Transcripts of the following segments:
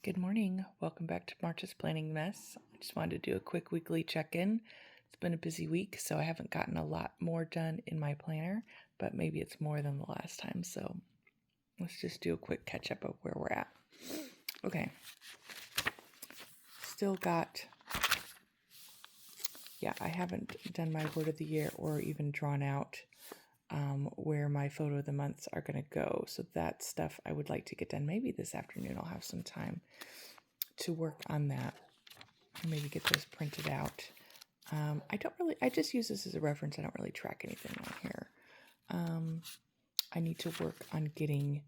Good morning. Welcome back to March's Planning Mess. I just wanted to do a quick weekly check-in. It's been a busy week, so I haven't gotten a lot more done in my planner, but maybe it's more than the last time, so let's just do a quick catch-up of where we're at. Okay. Still got, I haven't done my word of the year or even drawn out where my photo of the months are going to go. So that stuff I would like to get done. Maybe this afternoon I'll have some time to work on that and maybe get those printed out. I just use this as a reference. I don't really track anything on here. I need to work on getting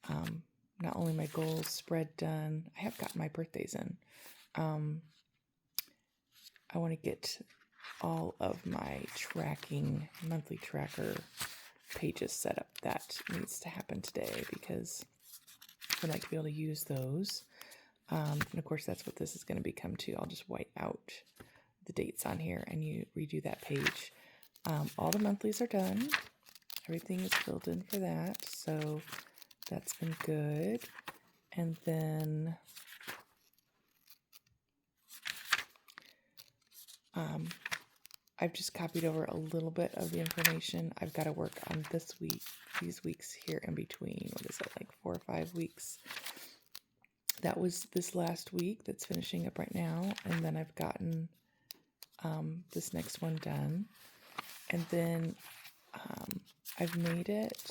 not only my goals spread done, I have got my birthdays in. I want to get all of my tracking, monthly tracker pages set up. That needs to happen today because I'd like to be able to use those. And of course, that's what this is going to become too. I'll just white out the dates on here and you redo that page. All the monthlies are done. Everything is filled in for that. So that's been good. And then I've just copied over a little bit of the information. I've got to work on these weeks here in between. What is it, like 4 or 5 weeks? That was this last week that's finishing up right now. And then I've gotten this next one done. And then I've made it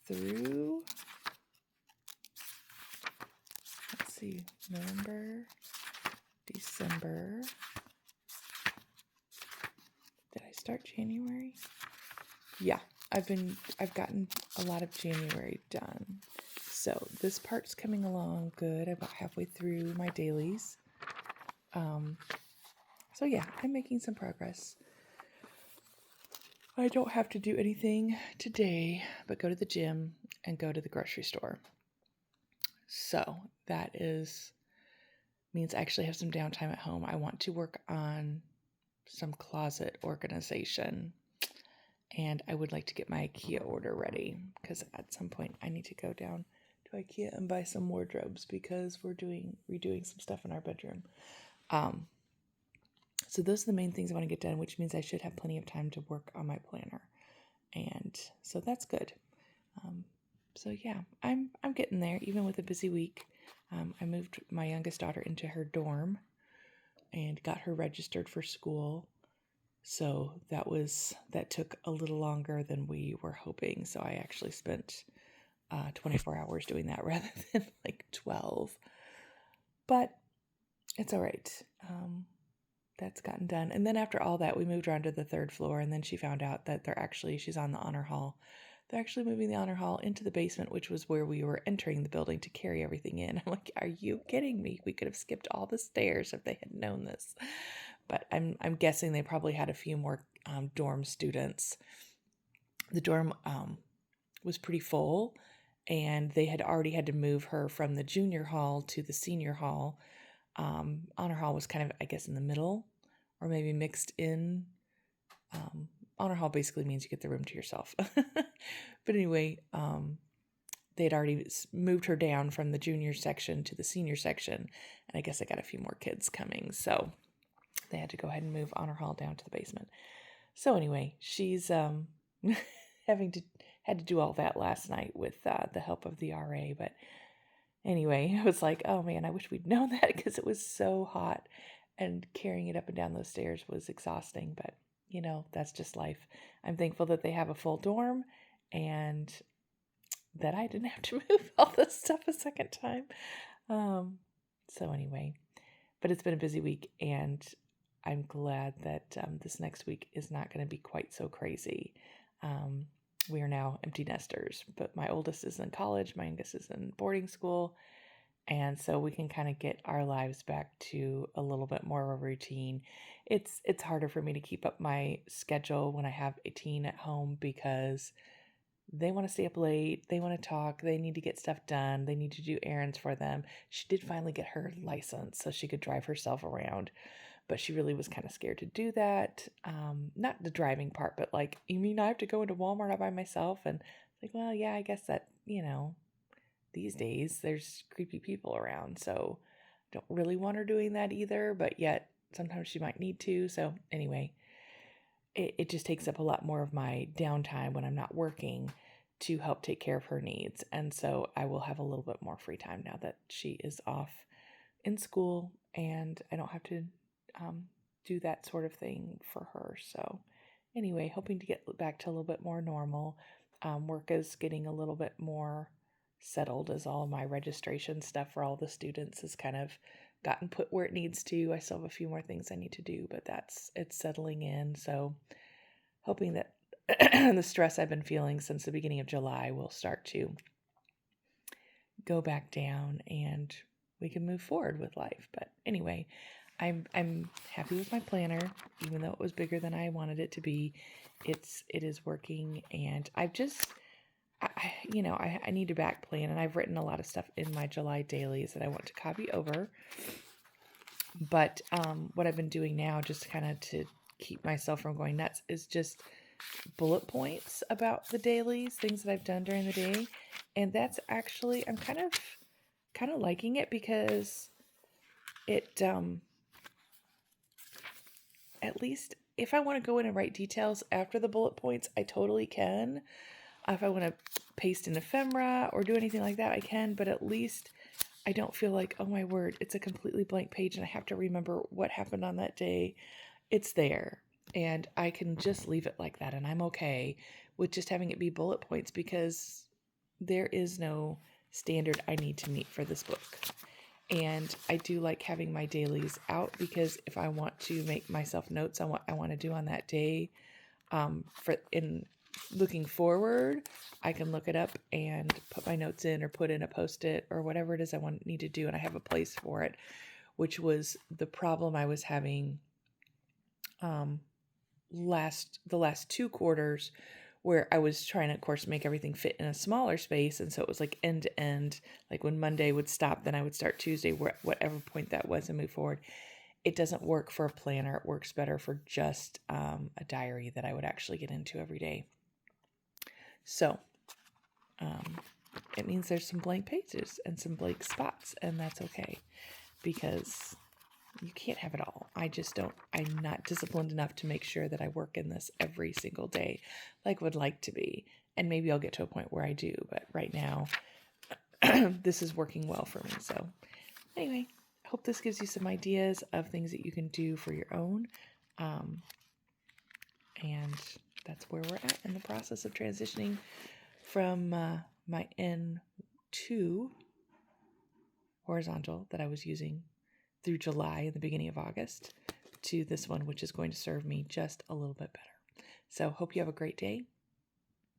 through, let's see, November, December. Did I start January? Yeah, I've gotten a lot of January done. So this part's coming along good. I'm about halfway through my dailies. So yeah, I'm making some progress. I don't have to do anything today but go to the gym and go to the grocery store. So that means I actually have some downtime at home. I want to work on some closet organization, and I would like to get my IKEA order ready because at some point I need to go down to IKEA and buy some wardrobes because we're redoing some stuff in our bedroom. So those are the main things I want to get done, which means I should have plenty of time to work on my planner, and so that's good. So yeah, I'm getting there even with a busy week. I moved my youngest daughter into her dorm and got her registered for school. So that took a little longer than we were hoping. So I actually spent 24 hours doing that rather than like 12. But it's all right. That's gotten done. And then after all that, we moved around to the 3rd floor, and then she found out that she's on the honor hall. They're actually moving the honor hall into the basement, which was where we were entering the building to carry everything in. I'm like, are you kidding me? We could have skipped all the stairs if they had known this. But I'm guessing they probably had a few more dorm students. The dorm was pretty full, and they had already had to move her from the junior hall to the senior hall. Honor hall was kind of, I guess, in the middle or maybe mixed in. Honor hall basically means you get the room to yourself. But anyway, they had already moved her down from the junior section to the senior section. And I guess I got a few more kids coming. So they had to go ahead and move honor hall down to the basement. So anyway, she's had to do all that last night with the help of the RA. But anyway, I was like, oh man, I wish we'd known that because it was so hot and carrying it up and down those stairs was exhausting. But, that's just life. I'm thankful that they have a full dorm and that I didn't have to move all this stuff a second time. So anyway, but it's been a busy week, and I'm glad that this next week is not going to be quite so crazy. We are now empty nesters, but my oldest is in college, my youngest is in boarding school, and so we can kind of get our lives back to a little bit more of a routine. It's harder for me to keep up my schedule when I have a teen at home because they want to stay up late, they want to talk, they need to get stuff done, they need to do errands for them. She did finally get her license so she could drive herself around, but she really was kind of scared to do that. Not the driving part, but like, you mean I have to go into Walmart all by myself? And like, well, yeah, I guess that, these days there's creepy people around. So don't really want her doing that either, but yet sometimes she might need to. So anyway, it just takes up a lot more of my downtime when I'm not working to help take care of her needs. And so I will have a little bit more free time now that she is off in school and I don't have to do that sort of thing for her. So anyway, hoping to get back to a little bit more normal. Work is getting a little bit more settled as all of my registration stuff for all the students has kind of gotten put where it needs to. I still have a few more things I need to do, but it's settling in. So hoping that the stress I've been feeling since the beginning of July will start to go back down and we can move forward with life. But anyway, I'm happy with my planner, even though it was bigger than I wanted it to be. It is working, and I've just I need to back plan, and I've written a lot of stuff in my July dailies that I want to copy over. But what I've been doing now, just kind of to keep myself from going nuts, is just bullet points about the dailies, things that I've done during the day. And that's actually, I'm kind of liking it because it, at least if I want to go in and write details after the bullet points, I totally can. If I want to paste an ephemera or do anything like that, I can, but at least I don't feel like, oh my word, it's a completely blank page and I have to remember what happened on that day. It's there. And I can just leave it like that. And I'm okay with just having it be bullet points because there is no standard I need to meet for this book. And I do like having my dailies out because if I want to make myself notes on what I want to do on that day, for in looking forward, I can look it up and put my notes in or put in a Post-it or whatever it is I need to do. And I have a place for it, which was the problem I was having the last 2 quarters, where I was trying to, of course, make everything fit in a smaller space. And so it was like end to end, like when Monday would stop, then I would start Tuesday, whatever point that was, and move forward. It doesn't work for a planner. It works better for just a diary that I would actually get into every day. So it means there's some blank pages and some blank spots, and that's okay because you can't have it all. I'm not disciplined enough to make sure that I work in this every single day like I would like to be. And maybe I'll get to a point where I do, but right now this is working well for me. So anyway, I hope this gives you some ideas of things that you can do for your own. And that's where we're at in the process of transitioning from my N2 horizontal that I was using through July and the beginning of August to this one, which is going to serve me just a little bit better. So hope you have a great day.